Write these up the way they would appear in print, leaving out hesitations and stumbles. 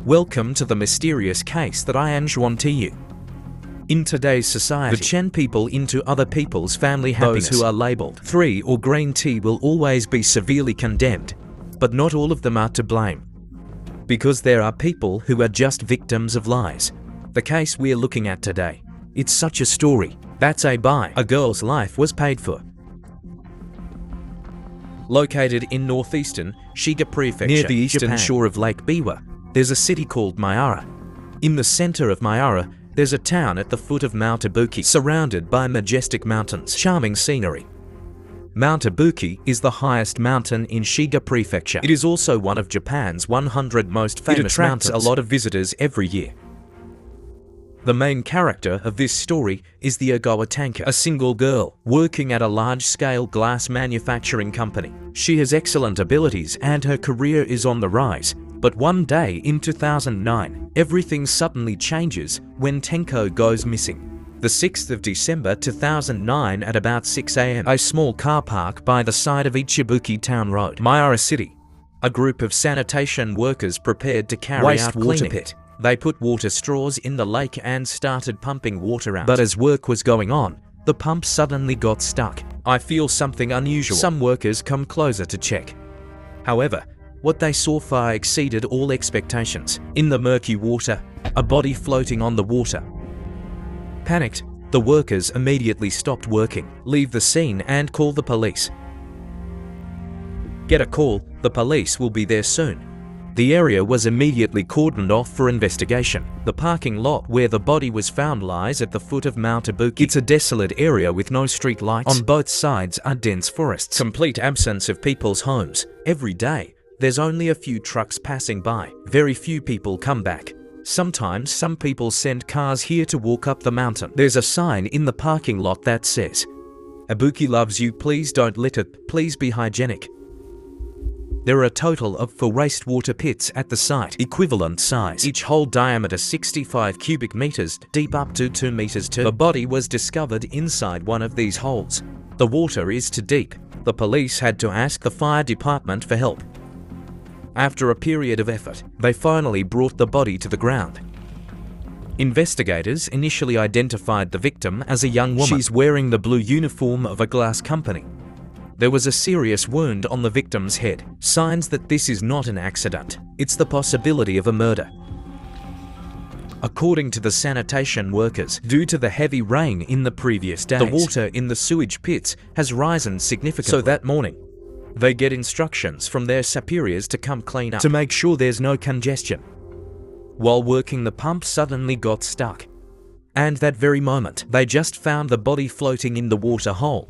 Welcome to the mysterious case that I am Xuân Tú. In today's society, the Chen people into other people's family happiness. Those who are labelled 3 or green tea will always be severely condemned, but not all of them are to blame. Because there are people who are just victims of lies. The case we're looking at today, it's such a story. That's a girl's life was paid for. Located in northeastern Siga Prefecture, near the eastern shore of Lake Biwa, there's a city called Mayara. In the center of Mayara, there's a town at the foot of Mount Ibuki, surrounded by majestic mountains, charming scenery. Mount Ibuki is the highest mountain in Siga Prefecture. It is also one of Japan's 100 most famous mountains. It attracts a lot of visitors every year. The main character of this story is the Ogawa Tanka, a single girl working at a large-scale glass manufacturing company. She has excellent abilities and her career is on the rise. But one day in 2009, everything suddenly changes when Tenko goes missing. The 6th of December 2009 at about 6 a.m. A small car park by the side of Ichibuki Town Road, Mayara City. A group of sanitation workers prepared to carry out cleaning. Pit. They put water straws in the lake and started pumping water out. But as work was going on, the pump suddenly got stuck. I feel something unusual. Some workers come closer to check. However, what they saw far exceeded all expectations. In the murky water, a body floating on the water. Panicked, the workers immediately stopped working, leave the scene and call the police. Get a call, the police will be there soon. The area was immediately cordoned off for investigation. The parking lot where the body was found lies at the foot of Mount Ibuki. It's a desolate area with no street lights. On both sides are dense forests. Complete absence of people's homes. Every day, there's only a few trucks passing by. Very few people come back. Sometimes some people send cars here to walk up the mountain. There's a sign in the parking lot that says, "Ibuki loves you, please don't litter, please be hygienic." There are a total of 4 wastewater pits at the site, equivalent size, each hole diameter 65 cubic meters, deep up to 2 meters too. The body was discovered inside one of these holes. The water is too deep. The police had to ask the fire department for help. After a period of effort, they finally brought the body to the ground. Investigators initially identified the victim as a young woman. She's wearing the blue uniform of a glass company. There was a serious wound on the victim's head, signs that this is not an accident. It's the possibility of a murder. According to the sanitation workers, due to the heavy rain in the previous days, the water in the sewage pits has risen significantly. So that morning, they get instructions from their superiors to come clean up, to make sure there's no congestion. While working, the pump suddenly got stuck. And that very moment, they just found the body floating in the water hole.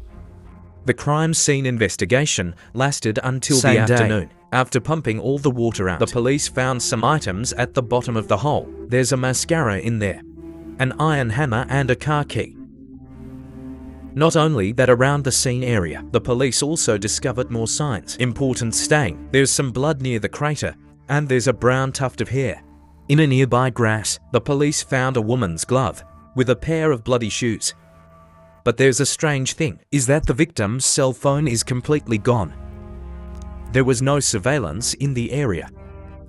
The crime scene investigation lasted until the afternoon. After pumping all the water out, the police found some items at the bottom of the hole. There's a mascara in there, an iron hammer and a car key. Not only that, around the scene area, the police also discovered more signs. Important stain. There's some blood near the crater, and there's a brown tuft of hair. In a nearby grass, the police found a woman's glove with a pair of bloody shoes. But there's a strange thing, is that the victim's cell phone is completely gone. There was no surveillance in the area.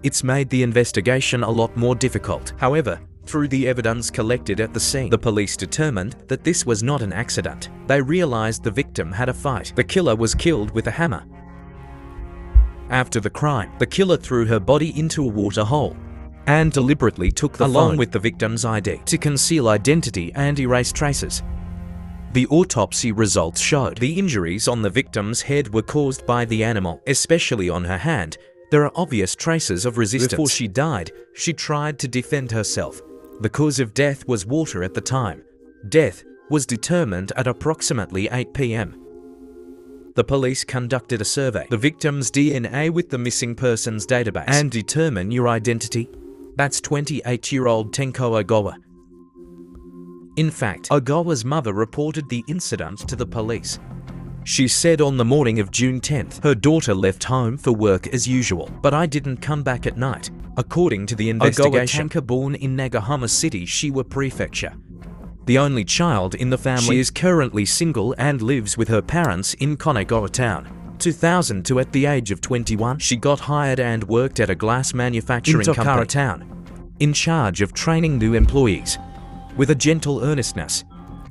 It's made the investigation a lot more difficult. However, through the evidence collected at the scene, the police determined that this was not an accident. They realized the victim had a fight. The killer was killed with a hammer. After the crime, the killer threw her body into a water hole and deliberately took the phone along with the victim's ID to conceal identity and erase traces. The autopsy results showed the injuries on the victim's head were caused by the animal, especially on her hand. There are obvious traces of resistance. Before she died, she tried to defend herself. The cause of death was water at the time. Death was determined at approximately 8 p.m. The police conducted a survey, the victim's DNA with the missing persons database, and determine your identity. That's 28-year-old Tenko Ogawa. In fact, Ogawa's mother reported the incident to the police. She said on the morning of June 10th, her daughter left home for work as usual, but I didn't come back at night. According to the investigation, Ogawa Tanka, born in Nagahama City, Shiwa Prefecture. The only child in the family, she is currently single and lives with her parents in Konegawa Town. 2002, at the age of 21, she got hired and worked at a glass manufacturing company in Town. in charge of training new employees. With a gentle earnestness,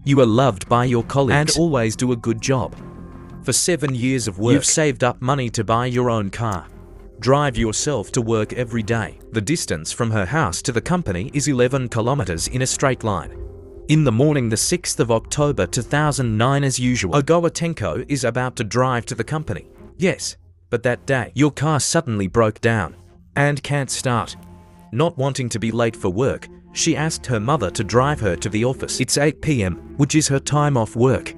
you are loved by your colleagues and always do a good job. For 7 years of work, you've saved up money to buy your own car. Drive yourself to work every day. The distance from her house to the company is 11 kilometers in a straight line. In the morning, the 6th of October 2009, as usual, Ogawa Tenko is about to drive to the company. Yes, but that day, your car suddenly broke down and can't start. Not wanting to be late for work, she asked her mother to drive her to the office. It's 8 p.m., which is her time off work.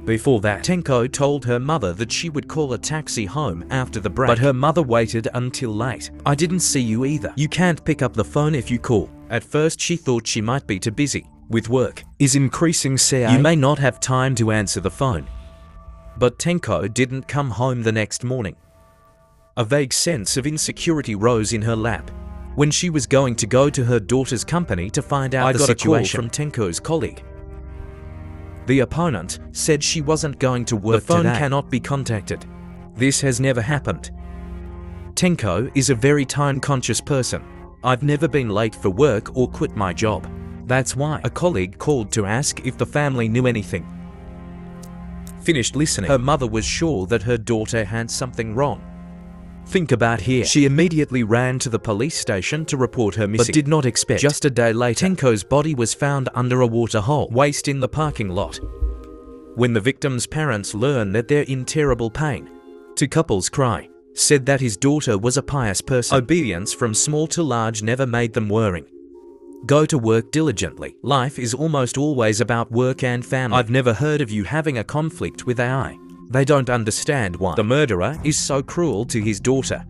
Before that, Tenko told her mother that she would call a taxi home after the break, but her mother waited until late. I didn't see you either. You can't pick up the phone if you call. At first, she thought she might be too busy with work. Is increasing, say you may not have time to answer the phone. But Tenko didn't come home the next morning. A vague sense of insecurity rose in her lap when she was going to go to her daughter's company to find out the situation. From Tenko's colleague. The opponent said she wasn't going to work today. The phone cannot be contacted. This has never happened. Tenko is a very time-conscious person. I've never been late for work or quit my job. That's why. A colleague called to ask if the family knew anything. Finished listening, her mother was sure that her daughter had something wrong. Think about here. She immediately ran to the police station to report her missing, but did not expect. Just a day later, Tenko's body was found under a water hole, waste in the parking lot. When the victim's parents learned that they're in terrible pain, two couples cry, said that his daughter was a pious person. Obedience from small to large never made them worrying. Go to work diligently. Life is almost always about work and family. I've never heard of you having a conflict with AI. They don't understand why the murderer is so cruel to his daughter.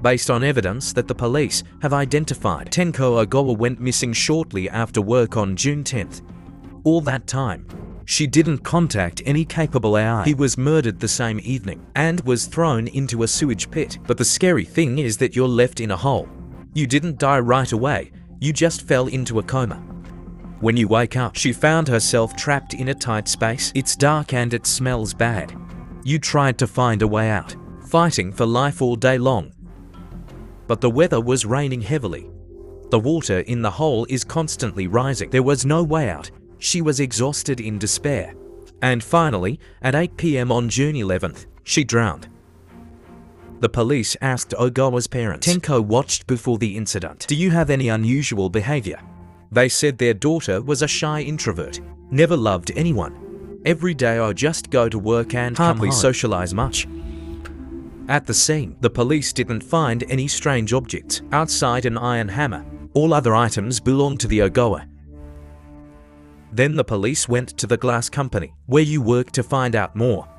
Based on evidence that the police have identified, Tenko Ogawa went missing shortly after work on June 10th. All that time, she didn't contact any capable AI. He was murdered the same evening and was thrown into a sewage pit. But the scary thing is that you're left in a hole. You didn't die right away, you just fell into a coma. When you wake up, she found herself trapped in a tight space. It's dark and it smells bad. You tried to find a way out, fighting for life all day long. But the weather was raining heavily. The water in the hole is constantly rising. There was no way out. She was exhausted in despair. And finally, at 8 p.m. on June 11th, she drowned. The police asked Ogawa's parents. Tenko watched before the incident. Do you have any unusual behavior? They said their daughter was a shy introvert, never loved anyone. Every day I just go to work and hardly socialize much. At the scene, the police didn't find any strange objects outside an iron hammer. All other items belonged to the Ogawa. Then the police went to the glass company, where you work, to find out more.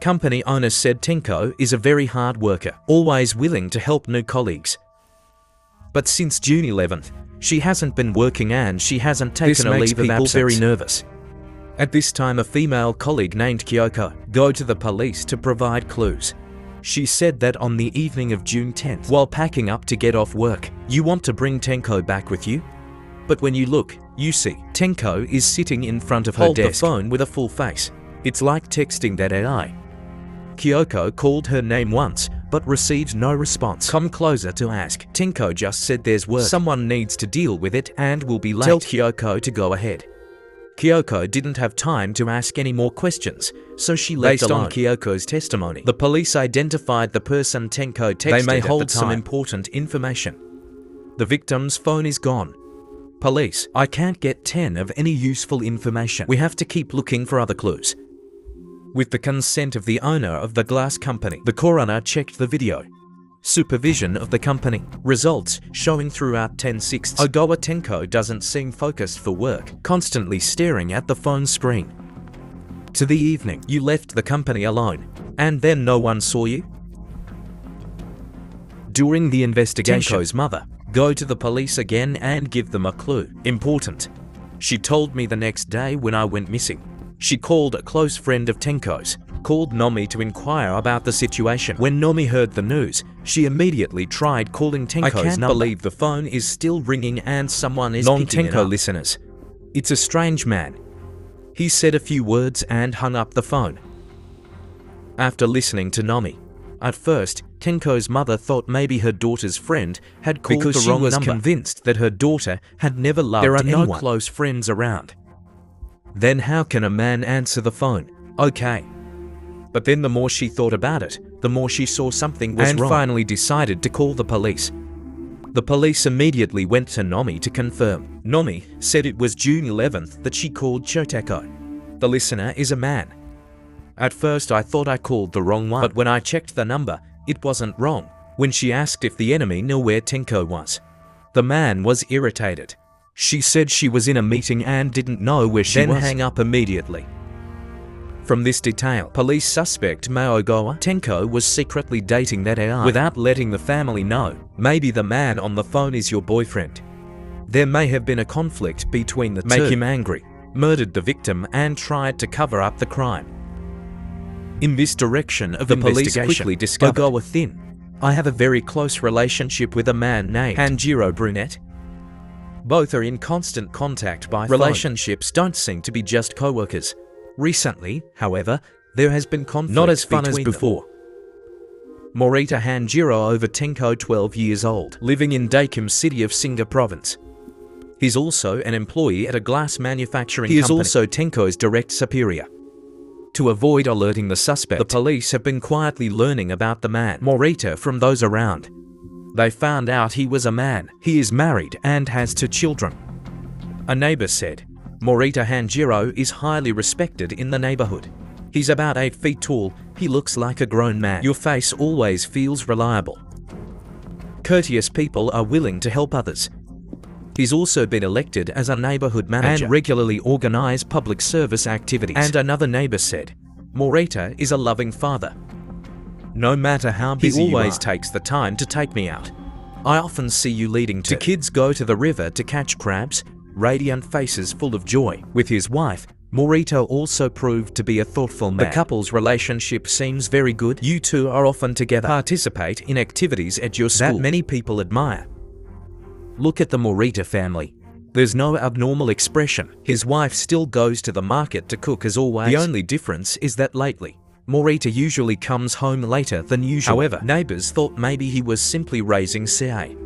Company owner said Tenko is a very hard worker, always willing to help new colleagues. But since June 11th, she hasn't been working and she hasn't taken a leave of absence. This makes people very nervous. At this time, a female colleague named Kyoko go to the police to provide clues. She said that on the evening of June 10th, while packing up to get off work, you want to bring Tenko back with you? But when you look, you see Tenko is sitting in front of her desk. Hold the phone with a full face. It's like texting that AI. Kyoko called her name once, but received no response. Come closer to ask. Tenko just said there's work. Someone needs to deal with it and will be late. Tell Kyoko to go ahead. Kyoko didn't have time to ask any more questions, so she left alone. Based on Kyoko's testimony, the police identified the person Tenko texted. They may hold some important information. The victim's phone is gone. Police, I can't get 10 of any useful information. We have to keep looking for other clues. With the consent of the owner of the glass company, the coroner checked the video. Supervision of the company. Results showing throughout 10/6. Ogawa Tenko doesn't seem focused for work, constantly staring at the phone screen. To the evening, you left the company alone, and then no one saw you? During the investigation, Tenko's mother go to the police again and give them a clue. Important. She told me the next day when I went missing. She called a close friend of Tenko's, called Nomi to inquire about the situation. When Nomi heard the news, she immediately tried calling Tenko's number. I can't believe the phone is still ringing and someone is picking it up. Listeners, it's a strange man. He said a few words and hung up the phone. After listening to Nomi, at first, Tenko's mother thought maybe her daughter's friend had called the wrong number. She was convinced that her daughter had never loved anyone. There are no close friends around. Then how can a man answer the phone? Okay. But then the more she thought about it, the more she saw something was wrong and finally decided to call the police. The police immediately went to Nomi to confirm. Nomi said it was June 11th that she called Choteko. The listener is a man. At first I thought I called the wrong one, but when I checked the number, it wasn't wrong. When she asked if the enemy knew where Tenko was, the man was irritated. She said she was in a meeting and didn't know where she was. Then hang up immediately. From this detail, police suspect Maogawa Tenko was secretly dating that AI without letting the family know. Maybe the man on the phone is your boyfriend. There may have been a conflict between the two. Make him angry, murdered the victim and tried to cover up the crime. In this direction of the police quickly discovered Ogawa Thin. I have a very close relationship with a man named Hanjiro Brunette. Both are in constant contact by phone. Relationships don't seem to be just co-workers. Recently, however, there has been conflict. Not as fun as before. Morita Hanjiro over Tenko, 12 years old, living in Dakim city of Siga province. He's also an employee at a glass manufacturing company. He is also Tenko's direct superior. To avoid alerting the suspect, the police have been quietly learning about the man, Morita, from those around. They found out he was a man. He is married and has 2 children. A neighbor said, Morita Hanjiro is highly respected in the neighborhood. He's about 8 feet tall. He looks like a grown man. Your face always feels reliable. Courteous people are willing to help others. He's also been elected as a neighborhood manager and regularly organize public service activities. And another neighbor said, Morita is a loving father. No matter how busy he always takes the time to take me out. I often see you leading to kids go to the river to catch crabs, radiant faces full of joy. With his wife, Morita also proved to be a thoughtful man. The couple's relationship seems very good. You two are often together. Participate in activities at your school that many people admire. Look at the Morita family. There's no abnormal expression. His wife still goes to the market to cook as always. The only difference is that lately, Morita usually comes home later than usual. However, neighbors thought maybe he was simply raising CA.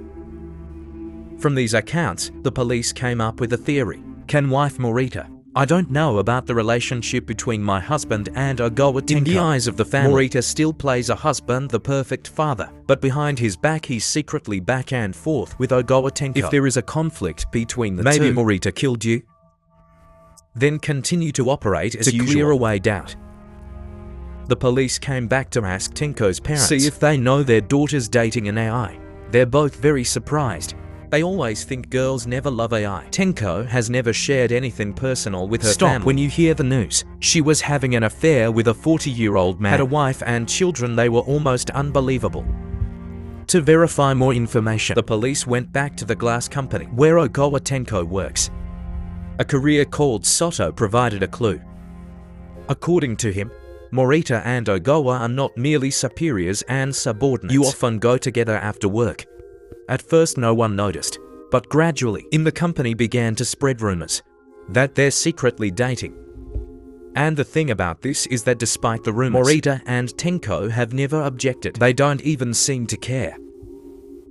From these accounts, the police came up with a theory. Can wife Morita? I don't know about the relationship between my husband and Ogawa Tenko. In the eyes of the family, Morita still plays a husband, the perfect father. But behind his back, he's secretly back and forth with Ogawa Tenko. If there is a conflict between the two, maybe Morita killed you. Then continue to operate as usual to clear away doubt. The police came back to ask Tenko's parents, see if they know their daughter's dating an AI. They're both very surprised. They always think girls never love AI. Tenko has never shared anything personal with her family. When you hear the news. She was having an affair with a 40-year-old man. Had a wife and children. They were almost unbelievable. To verify more information, the police went back to the glass company where Ogawa Tenko works. A courier called Soto provided a clue. According to him, Morita and Ogawa are not merely superiors and subordinates. You often go together after work. At first no one noticed, but gradually in the company began to spread rumors that they're secretly dating. And the thing about this is that despite the rumors, Morita and Tenko have never objected. They don't even seem to care.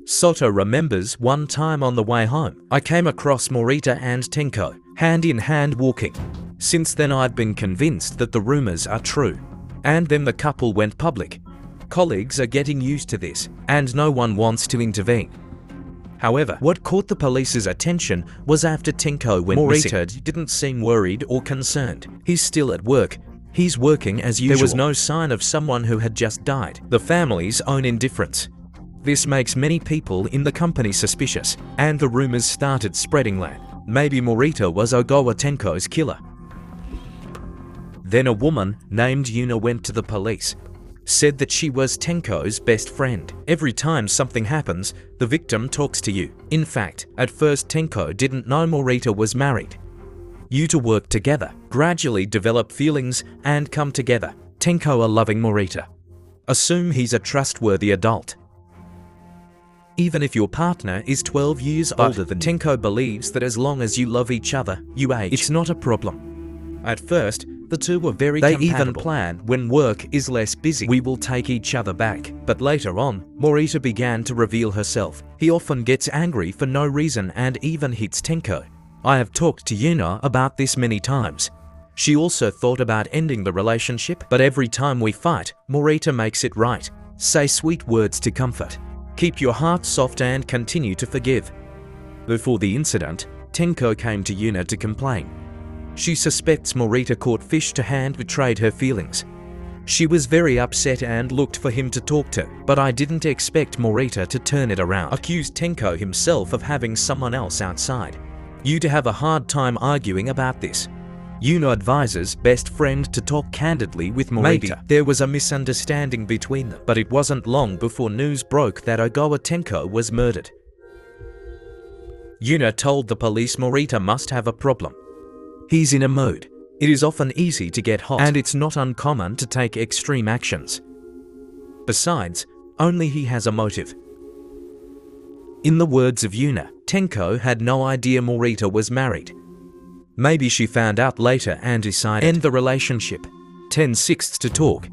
Soto remembers one time on the way home, I came across Morita and Tenko, hand in hand walking. Since then I've been convinced that the rumors are true. And then the couple went public. Colleagues are getting used to this, and no one wants to intervene. However, what caught the police's attention was after Tenko went missing. Morita didn't seem worried or concerned. He's still at work. He's working as usual. There was no sign of someone who had just died. The family's own indifference. This makes many people in the company suspicious, and the rumors started spreading that maybe Morita was Ogawa Tenko's killer. Then a woman named Yuna went to the police. Said that she was Tenko's best friend. Every time something happens, the victim talks to you. In fact, at first Tenko didn't know Morita was married. You two work together, gradually develop feelings and come together. Tenko are loving Morita. Assume he's a trustworthy adult. Even if your partner is 12 years older than Tenko believes that as long as you love each other, you age. It's not a problem. At first, the two were very compatible. They even planned, when work is less busy, we will take each other back. But later on, Morita began to reveal herself. He often gets angry for no reason and even hits Tenko. I have talked to Yuna about this many times. She also thought about ending the relationship, but every time we fight, Morita makes it right. Say sweet words to comfort. Keep your heart soft and continue to forgive. Before the incident, Tenko came to Yuna to complain. She suspects Morita caught fish to hand betrayed her feelings. She was very upset and looked for him to talk to, but I didn't expect Morita to turn it around. Accused Tenko himself of having someone else outside. You to have a hard time arguing about this. Yuna advises best friend to talk candidly with Morita. Maybe there was a misunderstanding between them, but it wasn't long before news broke that Ogawa Tenko was murdered. Yuna told the police Morita must have a problem. He's in a mood. It is often easy to get hot, and it's not uncommon to take extreme actions. Besides, only he has a motive. In the words of Yuna, Tenko had no idea Morita was married. Maybe she found out later and decided to end the relationship. 10/6 to talk.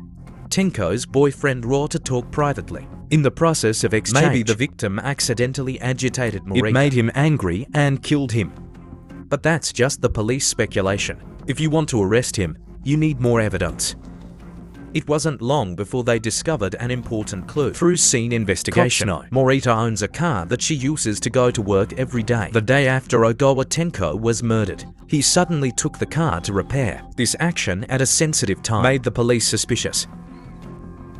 Tenko's boyfriend raw to talk privately. In the process of exchange, maybe the victim accidentally agitated Morita. It made him angry and killed him. But that's just the police speculation. If you want to arrest him, you need more evidence. It wasn't long before they discovered an important clue. Through scene investigation, Morita owns a car that she uses to go to work every day. The day after Ogawa Tenko was murdered, he suddenly took the car to repair. This action at a sensitive time made the police suspicious.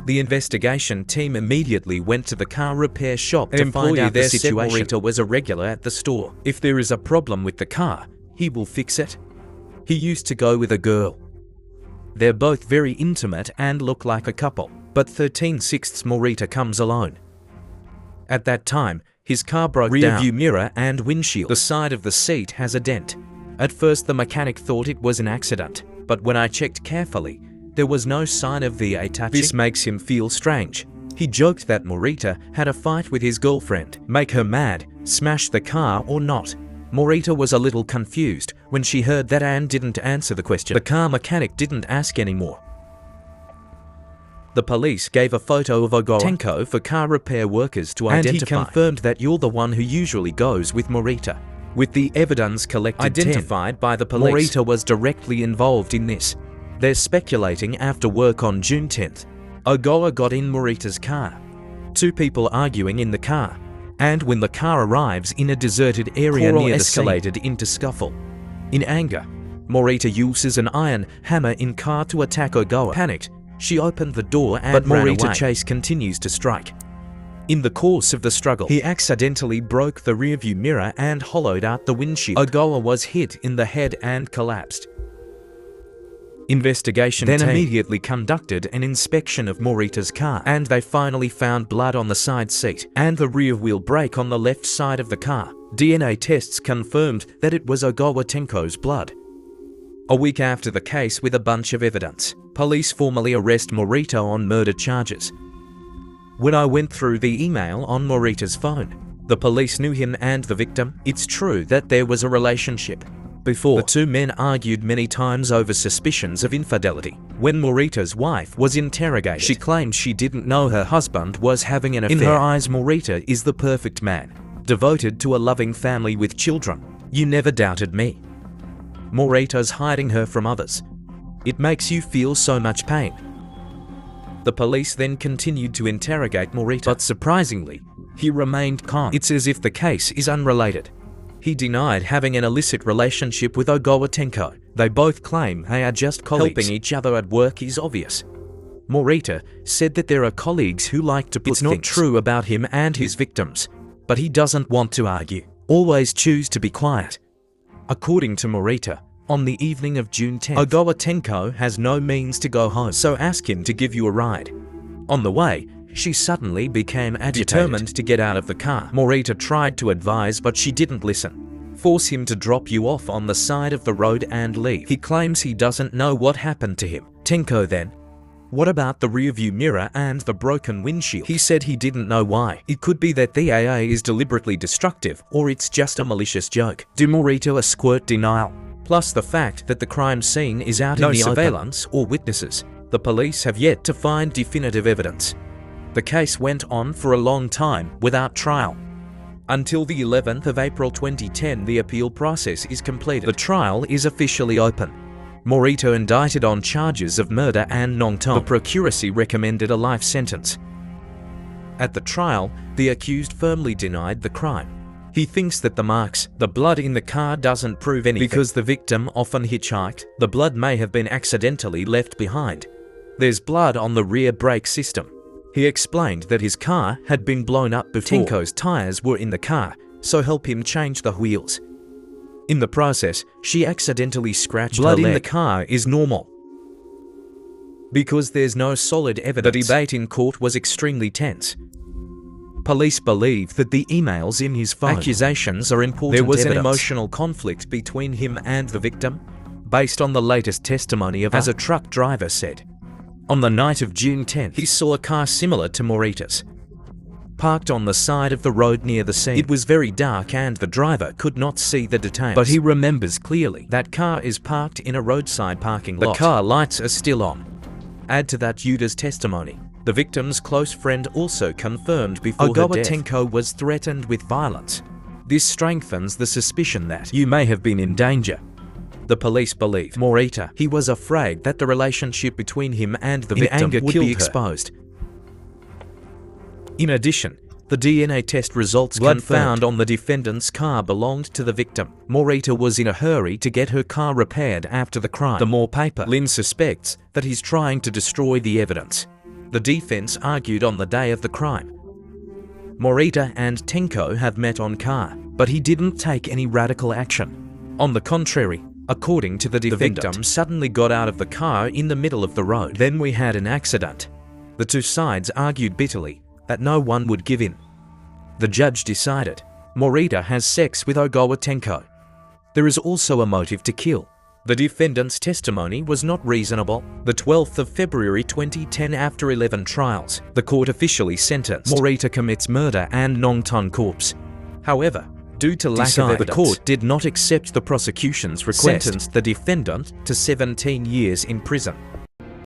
The investigation team immediately went to the car repair shop to find out the situation. Morita was a regular at the store. If there is a problem with the car, he will fix it. He used to go with a girl. They're both very intimate and look like a couple, but 13/6 Morita comes alone. At that time, his car broke down. Rear view mirror and windshield. The side of the seat has a dent. At first the mechanic thought it was an accident, but when I checked carefully, there was no sign of V8 touching. This makes him feel strange. He joked that Morita had a fight with his girlfriend, make her mad, smash the car or not. Morita was a little confused when she heard that Anne didn't answer the question. The car mechanic didn't ask anymore. The police gave a photo of Ogawa Tenko for car repair workers to identify. And he confirmed that you're the one who usually goes with Morita. With the evidence collected identified by the police, Morita was directly involved in this. They're speculating after work on June 10th, Ogawa got in Morita's car. Two people arguing in the car, and when the car arrives in a deserted area near the scene, escalated into scuffle. In anger, Morita uses an iron hammer in car to attack Ogawa. Panicked, she opened the door and ran away. But Morita chase continues to strike. In the course of the struggle, he accidentally broke the rearview mirror and hollowed out the windshield. Ogawa was hit in the head and collapsed. Investigation then immediately conducted an inspection of Morita's car, and they finally found blood on the side seat and the rear wheel brake on the left side of the car. DNA tests confirmed that it was Ogawa Tenko's blood. A week after the case, with a bunch of evidence, police formally arrest Morita on murder charges. When I went through the email on Morita's phone, the police knew him and the victim. It's true that there was a relationship. Before, the two men argued many times over suspicions of infidelity. When Morita's wife was interrogated, she claimed she didn't know her husband was having an affair. In her eyes, Morita is the perfect man, devoted to a loving family with children. You never doubted me. Morita's hiding her from others. It makes you feel so much pain. The police then continued to interrogate Morita, but surprisingly, he remained calm. It's as if the case is unrelated. He denied having an illicit relationship with Ogawa Tenko. They both claim they are just colleagues. Helping each other at work is obvious. Morita said that there are colleagues who like to put things. It's not true about him and his victims, but he doesn't want to argue. Always choose to be quiet. According to Morita, on the evening of June 10th, Ogawa Tenko has no means to go home, so ask him to give you a ride. On the way, she suddenly became agitated. Determined to get out of the car, Morita tried to advise, but she didn't listen. Force him to drop you off on the side of the road and leave. He claims he doesn't know what happened to him. Tenko then, what about the rearview mirror and the broken windshield? He said he didn't know why. It could be that the AA is deliberately destructive, or it's just a malicious joke. Do Morita a squirt denial. Plus the fact that the crime scene is out in the surveillance or witnesses. The police have yet to find definitive evidence. The case went on for a long time without trial. Until the 11th of April 2010, the appeal process is completed. The trial is officially open. Morita indicted on charges of murder and non-tom. The procuracy recommended a life sentence. At the trial, the accused firmly denied the crime. He thinks that the blood in the car doesn't prove anything. Because the victim often hitchhiked, the blood may have been accidentally left behind. There's blood on the rear brake system. He explained that his car had been blown up before. Tenko's tires were in the car, so help him change the wheels. In the process, she accidentally scratched her leg. Blood in the car is normal. Because there's no solid evidence. The debate in court was extremely tense. Police believe that the emails in his phone accusations are important evidence. There was an emotional conflict between him and the victim, based on the latest testimony of as a truck driver said. On the night of June 10th, he saw a car similar to Morita's, parked on the side of the road near the scene. It was very dark and the driver could not see the details. But he remembers clearly that car is parked in a roadside parking lot. The car lights are still on. Add to that Yuda's testimony. The victim's close friend also confirmed before her death Tenko was threatened with violence. This strengthens the suspicion that you may have been in danger. The police believe Morita. He was afraid that the relationship between him and the victim would be exposed. In addition, the DNA test results blood found on the defendant's car belonged to the victim. Morita was in a hurry to get her car repaired after the crime. The more paper. Lin suspects that he's trying to destroy the evidence. The defense argued on the day of the crime. Morita and Tenko have met on car, but he didn't take any radical action. On the contrary, according to the defendant, the victim suddenly got out of the car in the middle of the road. Then we had an accident. The two sides argued bitterly that no one would give in. The judge decided Morita has sex with Ogawa Tenko. There is also a motive to kill. The defendant's testimony was not reasonable. The 12th of February 2010, after 11 trials, the court officially sentenced Morita commits murder and non-ton corpse. However, due to lack of evidence, the court did not accept the prosecution's request, sentenced the defendant to 17 years in prison.